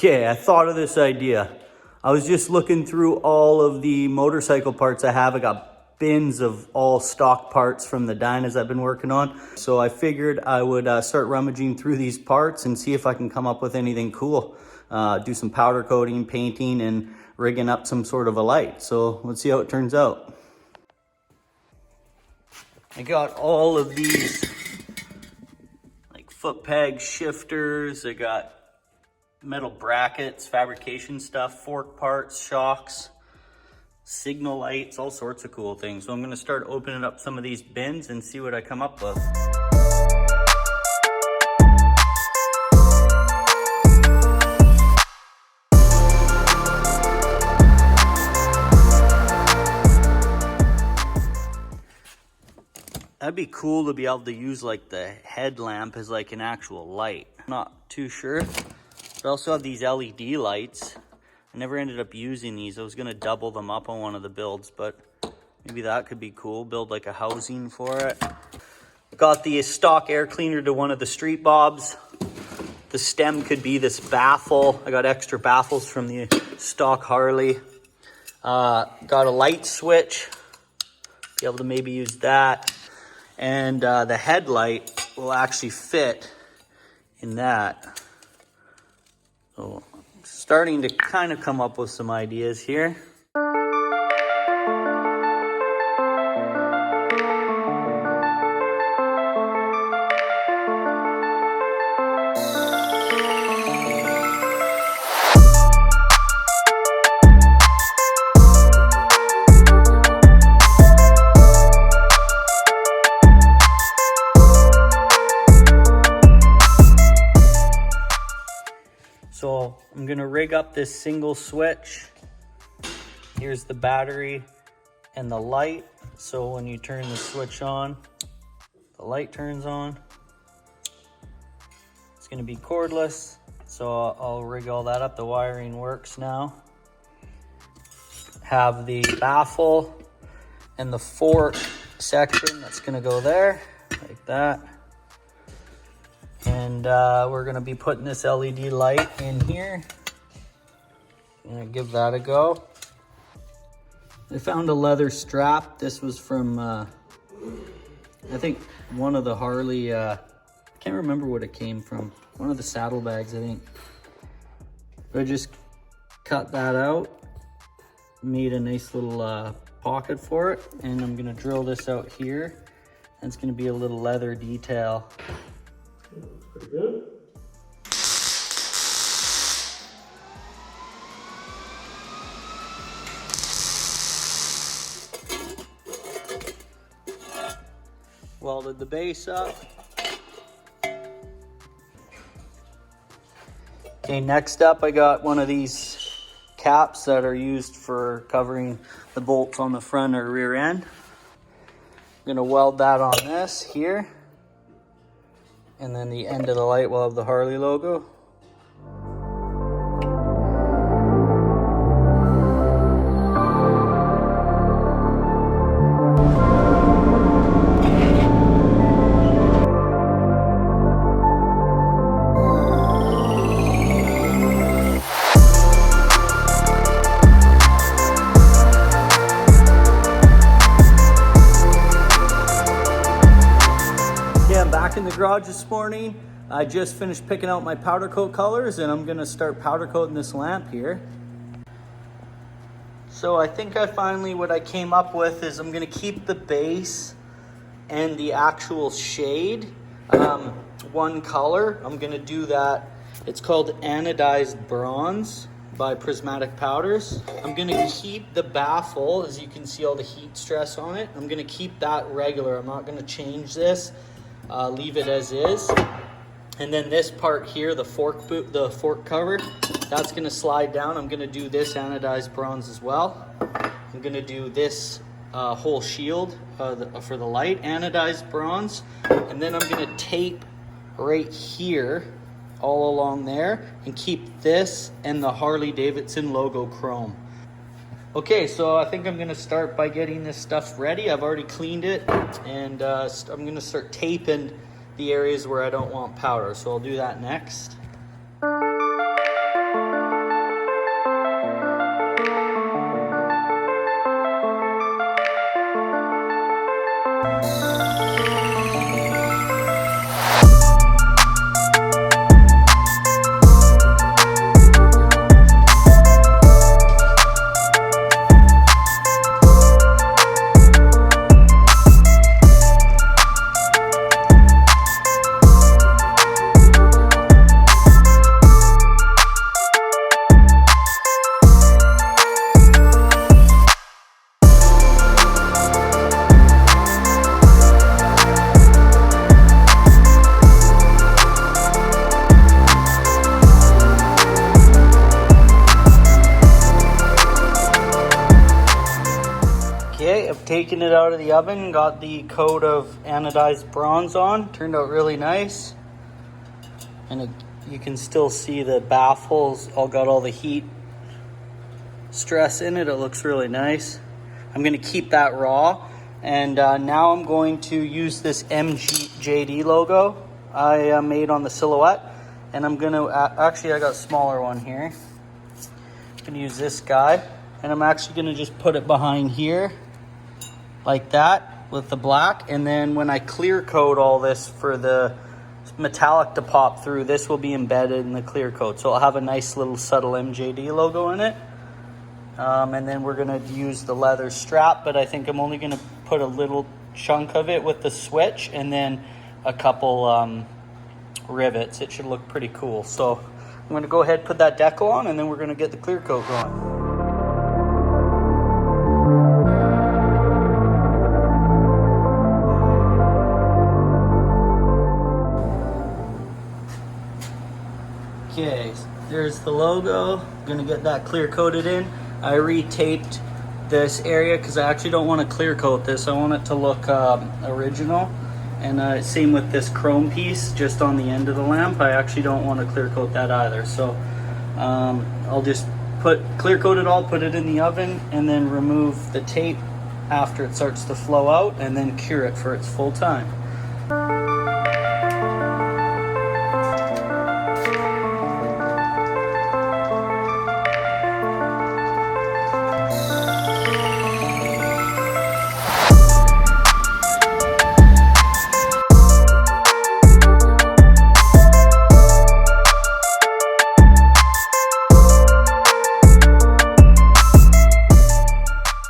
Okay, I thought of this idea. I was just looking through all of the motorcycle parts I have. I got bins of all stock parts from the Dynas I've been working on. So I figured I would start rummaging through these parts and see if I can come up with anything cool. Do some powder coating, painting, and rigging up some sort of a light. So let's see how it turns out. I got all of these like foot peg shifters. I got metal brackets, fabrication stuff, fork parts, shocks, signal lights, all sorts of cool things. So I'm gonna start opening up some of these bins and see what I come up with. That'd be cool to be able to use like the headlamp as like an actual light. I'm not too sure. I also have these LED lights. I never ended up using these. I was gonna double them up on one of the builds, but maybe that could be cool. Build like a housing for it. Got the stock air cleaner to one of the Streetbobs. The stem could be this Baffle. I got extra baffles from the stock Harley. Got a light switch. Be able to maybe use that. And the headlight will actually fit in that. So I'm starting to kind of come up with some ideas here. So I'm gonna rig up this single switch. Here's the battery and the light. So when you turn the switch on, the light turns on. It's gonna be cordless. So I'll rig all that up. The wiring works now. Have the baffle and the fork section that's gonna go there, like that. And we're gonna be putting this LED light in here. Gonna give that a go. I found a leather strap. This was from, I think one of the Harley, I can't remember what it came from. One of the saddlebags, I think. But I just cut that out, made a nice little pocket for it, and I'm gonna drill this out here. And it's gonna be a little leather detail. Pretty good. Welded the base up. Okay, next up I got one of these caps that are used for covering the bolts on the front or rear end. I'm gonna weld that on this here. And then the end of the light will have the Harley logo. Back in the garage this morning. I just finished picking out my powder coat colors and I'm gonna start powder coating this lamp here. So I think what I came up with is I'm gonna keep the base and the actual shade one color. I'm gonna do that. It's called anodized bronze by Prismatic Powders. I'm gonna keep the baffle, as you can see all the heat stress on it. I'm gonna keep that regular. I'm not gonna change this. Leave it as is. And then this part here, the fork cover, that's gonna slide down. I'm gonna do this anodized bronze as well. I'm gonna do this whole shield for the light, anodized bronze. And then I'm gonna tape right here, all along there, and keep this and the Harley Davidson logo chrome. Okay, so I think I'm gonna start by getting this stuff ready. I've already cleaned it, and I'm gonna start taping the areas where I don't want powder, so I'll do that next. taken it out of the oven, got the coat of anodized bronze on. Turned out really nice. And you can still see the baffles all got all the heat stress in it. It looks really nice. I'm going to keep that raw. And now I'm going to use this MJD logo I made on the silhouette. And I'm going to, actually I got a smaller one here. I'm going to use this guy. And I'm actually going to just put it behind here like that with the black. And then when I clear coat all this for the metallic to pop through, this will be embedded in the clear coat. So I'll have a nice little subtle MJD logo in it. And then we're going to use the leather strap, but I think I'm only going to put a little chunk of it with the switch and then a couple rivets. It should look pretty cool. So I'm going to go ahead and put that decal on, and then we're going to get the clear coat going. Okay, there's the logo. I'm gonna get that clear coated in. I retaped this area because I actually don't want to clear coat this. I want it to look original. And same with this chrome piece just on the end of the lamp. I actually don't want to clear coat that either. So I'll just clear coat it all, put it in the oven, and then remove the tape after it starts to flow out, and then cure it for its full time.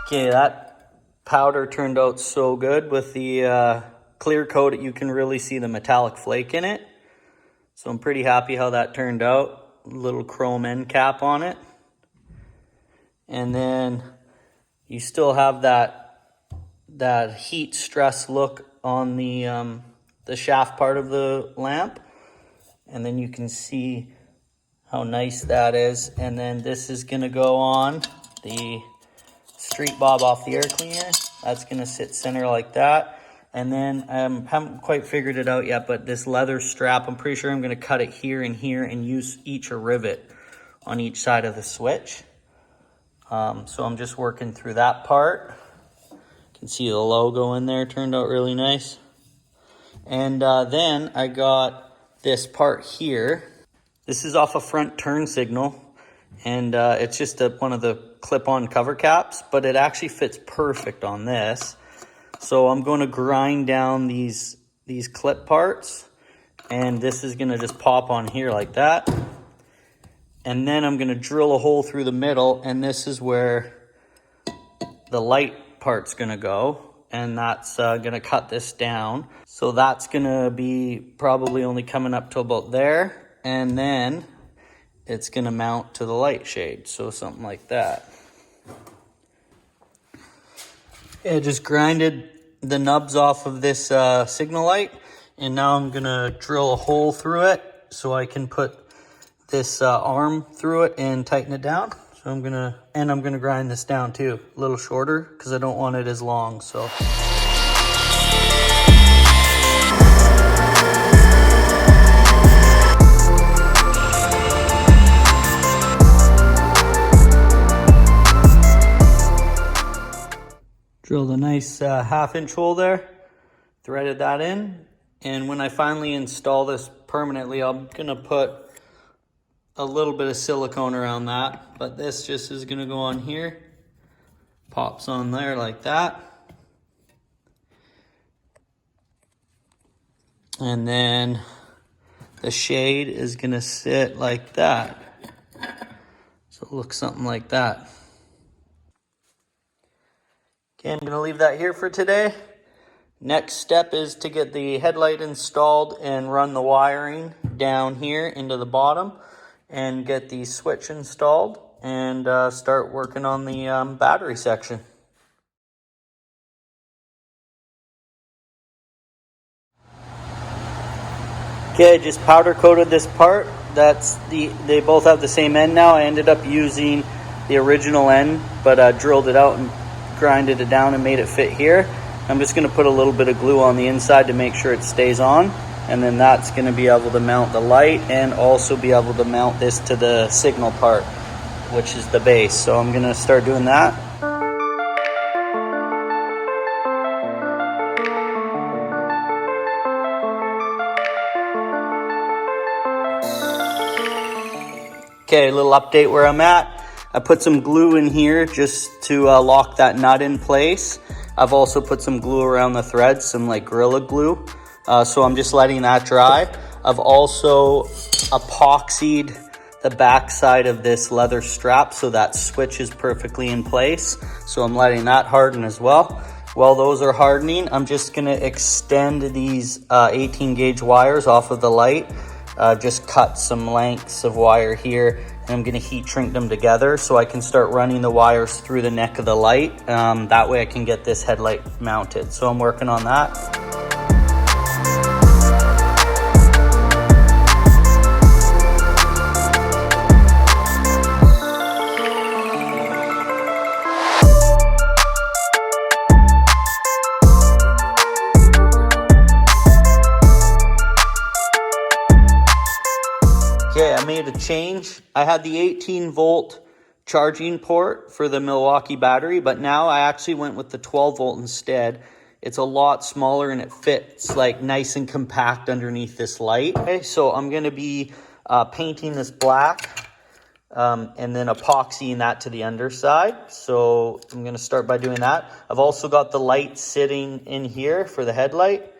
Okay, that powder turned out so good. With the clear coat, you can really see the metallic flake in it. So I'm pretty happy how that turned out. Little chrome end cap on it. And then you still have that heat stress look on the shaft part of the lamp. And then you can see how nice that is. And then this is gonna go on the Streetbob off the air cleaner. That's gonna sit center like that. And then I haven't quite figured it out yet, but this leather strap, I'm pretty sure I'm gonna cut it here and here and use each a rivet on each side of the switch. So I'm just working through that part. You can see the logo in there, turned out really nice. And then I got this part here. This is off a front turn signal. And it's just one of the clip-on cover caps, but it actually fits perfect on this. So I'm going to grind down these clip parts, and this is going to just pop on here like that. And then I'm going to drill a hole through the middle, and this is where the light part's going to go, and that's going to cut this down. So that's going to be probably only coming up to about there, and then it's going to mount to the light shade, so something like that. I just grinded the nubs off of this signal light, and now I'm going to drill a hole through it so I can put this arm through it and tighten it down. So I'm going to grind this down too, a little shorter because I don't want it as long. So drilled a nice 1/2-inch hole there, threaded that in, and when I finally install this permanently, I'm gonna put a little bit of silicone around that, but this just is gonna go on here, pops on there like that, and then the shade is gonna sit like that, so it looks something like that. Okay, I'm going to leave that here for today. Next step is to get the headlight installed and run the wiring down here into the bottom and get the switch installed and start working on the battery section. Okay, I just powder coated this part. They both have the same end now. I ended up using the original end, but drilled it out and grinded it down and made it fit here. I'm just going to put a little bit of glue on the inside to make sure it stays on, and then that's going to be able to mount the light and also be able to mount this to the signal part, which is the base. So I'm going to start doing that. Okay, a little update where I'm at. I put some glue in here just to lock that nut in place. I've also put some glue around the threads, some like Gorilla Glue. So I'm just letting that dry. I've also epoxied the back side of this leather strap so that switch is perfectly in place. So I'm letting that harden as well. While those are hardening, I'm just gonna extend these 18 gauge wires off of the light. Just cut some lengths of wire here, and I'm going to heat shrink them together so I can start running the wires through the neck of the light. That way I can get this headlight mounted. So I'm working on that. Okay, I made a change. I had the 18 volt charging port for the Milwaukee battery, but now I actually went with the 12 volt instead. It's a lot smaller and it fits like nice and compact underneath this light. Okay, so I'm gonna be painting this black and then epoxying that to the underside. So I'm gonna start by doing that. I've also got the light sitting in here for the headlight,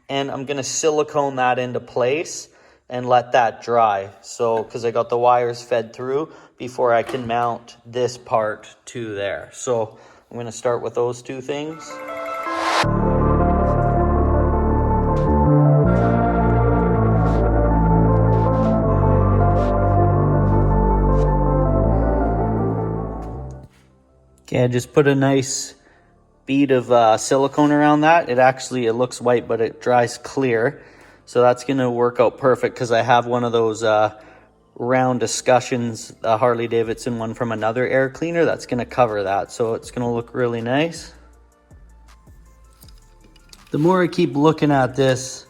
and I'm gonna silicone that into place and let that dry. So, because I got the wires fed through before I can mount this part to there. So I'm gonna start with those two things. Okay, I just put a nice bead of silicone around that. It looks white, but it dries clear. So that's going to work out perfect because I have one of those round discussions, a Harley Davidson one from another air cleaner that's going to cover that. So it's going to look really nice. The more I keep looking at this,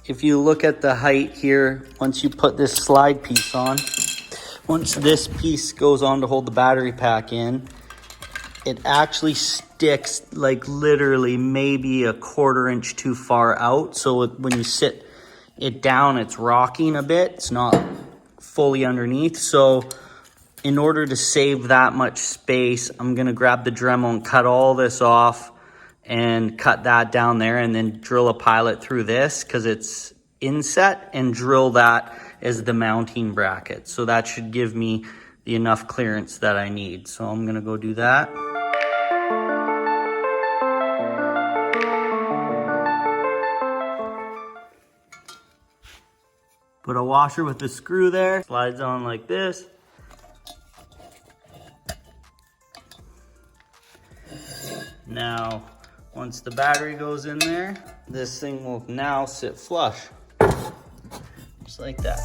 if you look at the height here, once you put this slide piece on, once this piece goes on to hold the battery pack in, it actually sticks like literally maybe a 1/4 inch too far out. So when you sit it down, it's rocking a bit. It's not fully underneath. So in order to save that much space, I'm gonna grab the Dremel and cut all this off and cut that down there, and then drill a pilot through this because it's inset, and drill that as the mounting bracket. So that should give me the enough clearance that I need. So I'm gonna go do that. Put a washer with the screw there, slides on like this. Now, once the battery goes in there, this thing will now sit flush, just like that.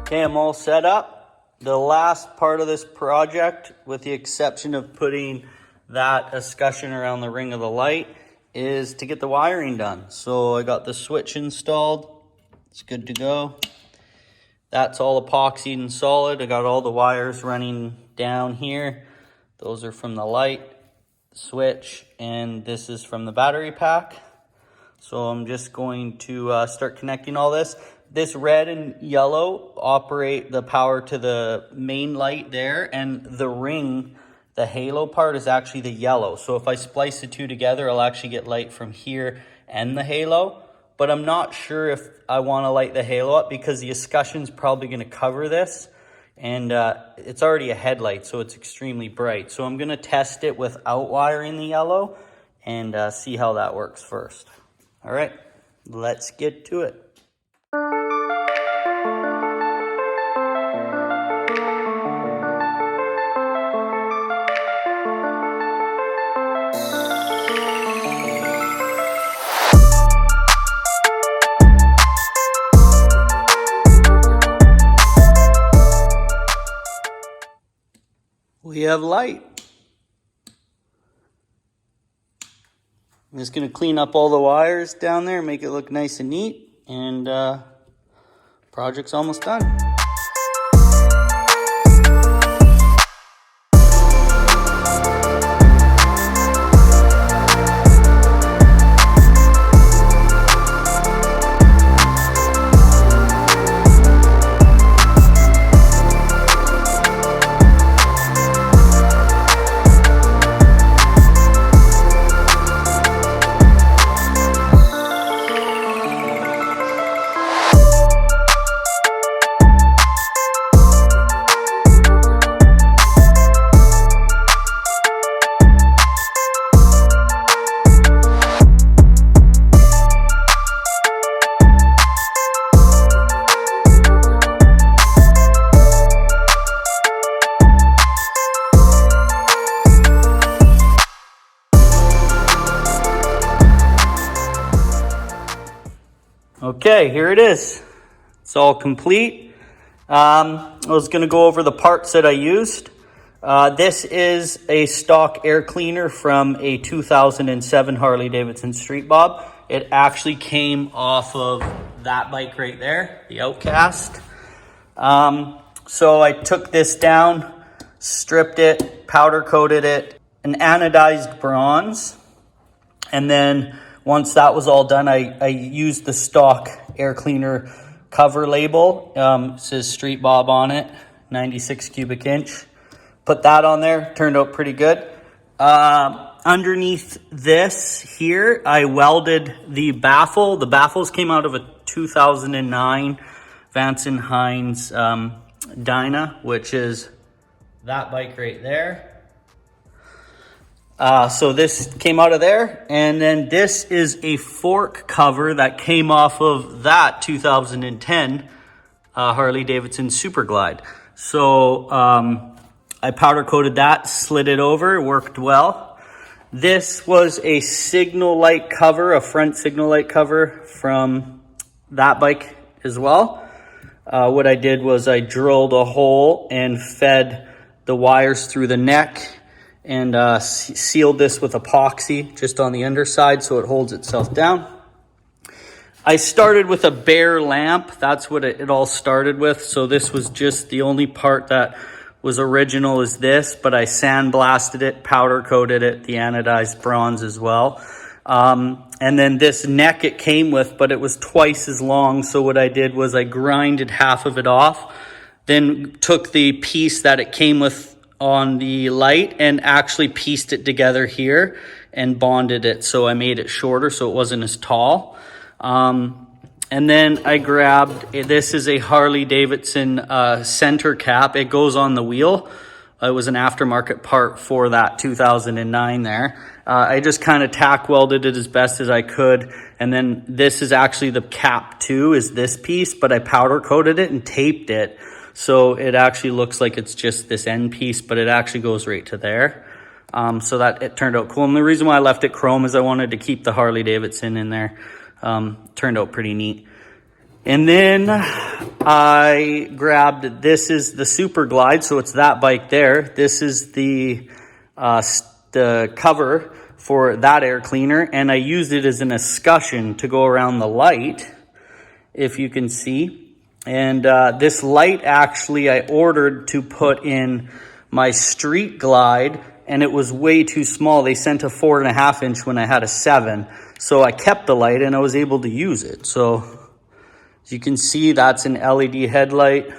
Okay, I'm all set up. The last part of this project, with the exception of putting that escutcheon around the ring of the light, is to get the wiring done. So I got the switch installed. It's good to go. That's all epoxied and solid. I got all the wires running down here. Those are from the light, the switch, and this is from the battery pack. So I'm just going to start connecting all this. This red and yellow operate the power to the main light there, and the ring, the halo part, is actually the yellow. So if I splice the two together, I'll actually get light from here and the halo. but I'm not sure if I want to light the halo up because the escutcheon's probably going to cover this, and it's already a headlight, so it's extremely bright. So I'm going to test it without wiring the yellow and see how that works first. All right, let's get to it. We have light. I'm just going to clean up all the wires down there, make it look nice and neat, and project's almost done. Okay, here it is. It's all complete. I was going to go over the parts that I used. This is a stock air cleaner from a 2007 Harley Davidson Streetbob. It actually came off of that bike right there, the Outcast. So I took this down, stripped it, powder coated it, an anodized bronze, and then once that was all done, I used the stock air cleaner cover label. It says Streetbob on it, 96 cubic inch. Put that on there, turned out pretty good. Underneath this here, I welded the baffle. The baffles came out of a 2009 Vance and Hines Dyna, which is that bike right there. So this came out of there, and then this is a fork cover that came off of that 2010 Harley Davidson Super Glide. So I powder coated that, slid it over, it worked well. This was a signal light cover, a front signal light cover from that bike as well. What I did was I drilled a hole and fed the wires through the neck and sealed this with epoxy just on the underside so it holds itself down. I started with a bare lamp. That's what it all started with. So this was just the only part that was original is this, but I sandblasted it, powder coated it, the anodized bronze as well. And then this neck it came with, but it was twice as long. So what I did was I grinded half of it off, then took the piece that it came with on the light and actually pieced it together here and bonded it. So I made it shorter so it wasn't as tall. And then I grabbed, this is a Harley Davidson center cap. It goes on the wheel. It was an aftermarket part for that 2009 there. I just kind of tack welded it as best as I could. And then this is actually the cap too, is this piece, but I powder coated it and taped it. So it actually looks like it's just this end piece, but it actually goes right to there. So that it turned out cool. And the reason why I left it chrome is I wanted to keep the Harley Davidson in there. Turned out pretty neat. And then I grabbed, this is the Super Glide. So it's that bike there. This is the cover for that air cleaner. And I used it as an escutcheon to go around the light, if you can see. And this light actually I ordered to put in my Street Glide, and it was way too small. They sent a 4.5 inch when I had a 7. So I kept the light and I was able to use it. So as you can see, that's an LED headlight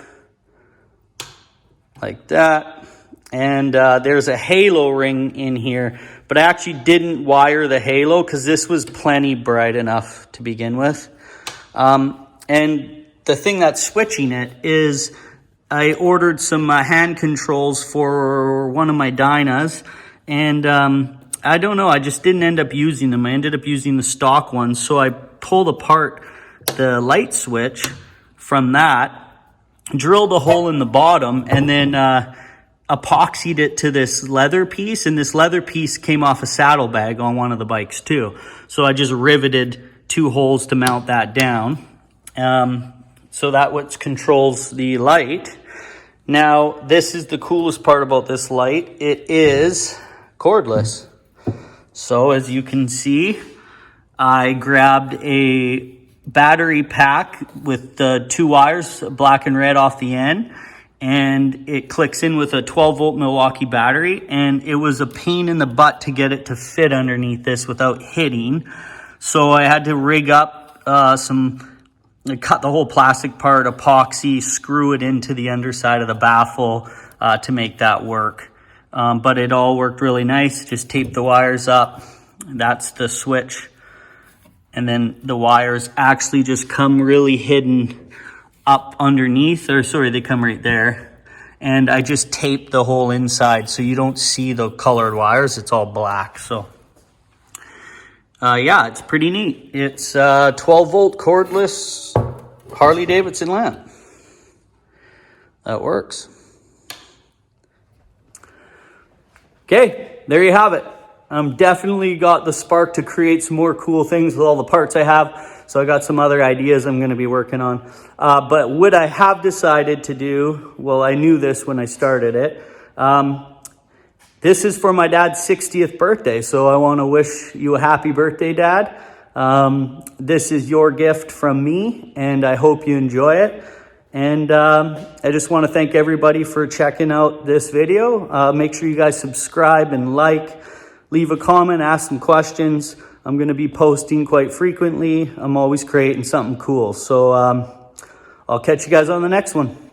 like that. And there's a halo ring in here, but I actually didn't wire the halo because this was plenty bright enough to begin with. And the thing that's switching it is I ordered some hand controls for one of my Dynas, and I don't know, I just didn't end up using them. I ended up using the stock ones, so I pulled apart the light switch from that, drilled a hole in the bottom, and then epoxied it to this leather piece, and this leather piece came off a saddlebag on one of the bikes too. So I just riveted 2 holes to mount that down. So that what controls the light. Now, this is the coolest part about this light. It is cordless. So as you can see, I grabbed a battery pack with the 2 wires, black and red off the end, and it clicks in with a 12-volt Milwaukee battery, and it was a pain in the butt to get it to fit underneath this without hitting. So I had to rig up cut the whole plastic part, epoxy, screw it into the underside of the baffle to make that work. But it all worked really nice. Just tape the wires up. That's the switch. And then the wires actually just come really hidden up underneath, or sorry, they come right there. And I just taped the whole inside so you don't see the colored wires. It's all black. So yeah, it's pretty neat. It's 12-volt cordless Harley Davidson lamp. That works. Okay, there you have it. Definitely got the spark to create some more cool things with all the parts I have. So I got some other ideas I'm going to be working on. But what I have decided to do, well, I knew this when I started it. This is for my dad's 60th birthday. So I want to wish you a happy birthday, Dad. This is your gift from me, and I hope you enjoy it. And I just want to thank everybody for checking out this video. Make sure you guys subscribe and like, leave a comment, ask some questions. I'm going to be posting quite frequently. I'm always creating something cool. So I'll catch you guys on the next one.